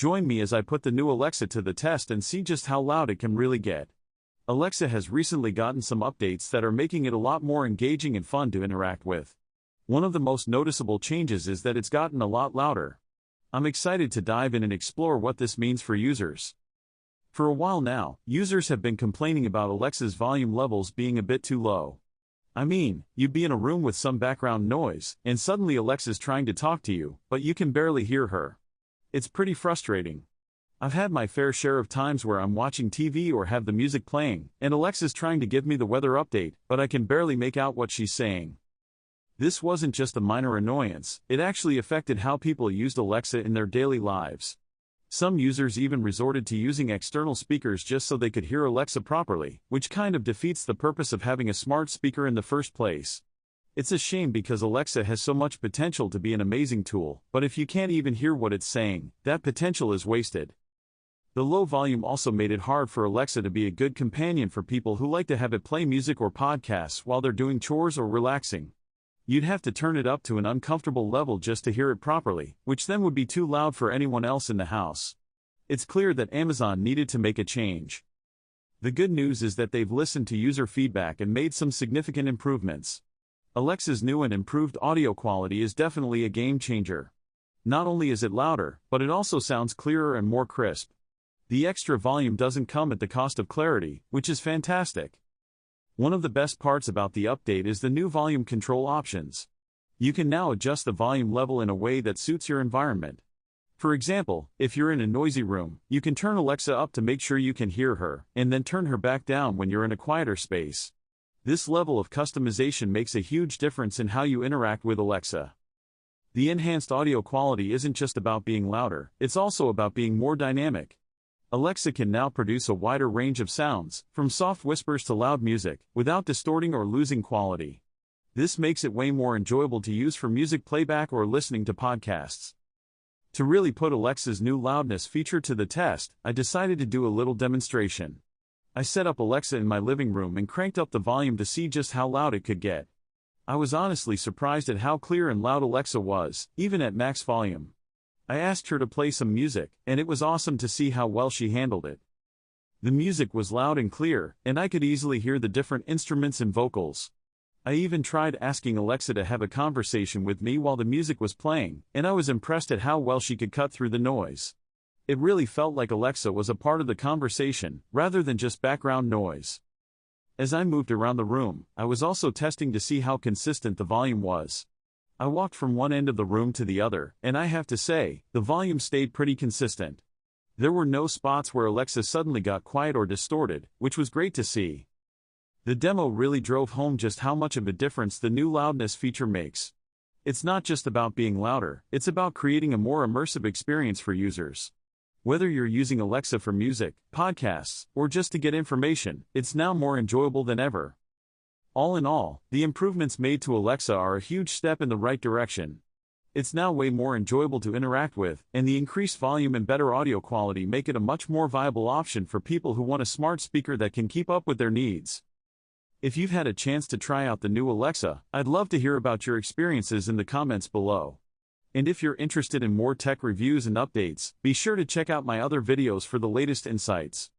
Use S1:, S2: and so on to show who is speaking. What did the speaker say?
S1: Join me as I put the new Alexa to the test and see just how loud it can really get. Alexa has recently gotten some updates that are making it a lot more engaging and fun to interact with. One of the most noticeable changes is that it's gotten a lot louder. I'm excited to dive in and explore what this means for users. For a while now, users have been complaining about Alexa's volume levels being a bit too low. I mean, you'd be in a room with some background noise, and suddenly Alexa's trying to talk to you, but you can barely hear her. It's pretty frustrating. I've had my fair share of times where I'm watching TV or have the music playing, and Alexa's trying to give me the weather update, but I can barely make out what she's saying. This wasn't just a minor annoyance, it actually affected how people used Alexa in their daily lives. Some users even resorted to using external speakers just so they could hear Alexa properly, which kind of defeats the purpose of having a smart speaker in the first place. It's a shame because Alexa has so much potential to be an amazing tool, but if you can't even hear what it's saying, that potential is wasted. The low volume also made it hard for Alexa to be a good companion for people who like to have it play music or podcasts while they're doing chores or relaxing. You'd have to turn it up to an uncomfortable level just to hear it properly, which then would be too loud for anyone else in the house. It's clear that Amazon needed to make a change. The good news is that they've listened to user feedback and made some significant improvements. Alexa's new and improved audio quality is definitely a game changer. Not only is it louder, but it also sounds clearer and more crisp. The extra volume doesn't come at the cost of clarity, which is fantastic. One of the best parts about the update is the new volume control options. You can now adjust the volume level in a way that suits your environment. For example, if you're in a noisy room, you can turn Alexa up to make sure you can hear her, and then turn her back down when you're in a quieter space. This level of customization makes a huge difference in how you interact with Alexa. The enhanced audio quality isn't just about being louder, it's also about being more dynamic. Alexa can now produce a wider range of sounds, from soft whispers to loud music, without distorting or losing quality. This makes it way more enjoyable to use for music playback or listening to podcasts. To really put Alexa's new loudness feature to the test, I decided to do a little demonstration. I set up Alexa in my living room and cranked up the volume to see just how loud it could get. I was honestly surprised at how clear and loud Alexa was, even at max volume. I asked her to play some music, and it was awesome to see how well she handled it. The music was loud and clear, and I could easily hear the different instruments and vocals. I even tried asking Alexa to have a conversation with me while the music was playing, and I was impressed at how well she could cut through the noise. It really felt like Alexa was a part of the conversation, rather than just background noise. As I moved around the room, I was also testing to see how consistent the volume was. I walked from one end of the room to the other, and I have to say, the volume stayed pretty consistent. There were no spots where Alexa suddenly got quiet or distorted, which was great to see. The demo really drove home just how much of a difference the new loudness feature makes. It's not just about being louder, it's about creating a more immersive experience for users. Whether you're using Alexa for music, podcasts, or just to get information, it's now more enjoyable than ever. All in all, the improvements made to Alexa are a huge step in the right direction. It's now way more enjoyable to interact with, and the increased volume and better audio quality make it a much more viable option for people who want a smart speaker that can keep up with their needs. If you've had a chance to try out the new Alexa, I'd love to hear about your experiences in the comments below. And if you're interested in more tech reviews and updates, be sure to check out my other videos for the latest insights.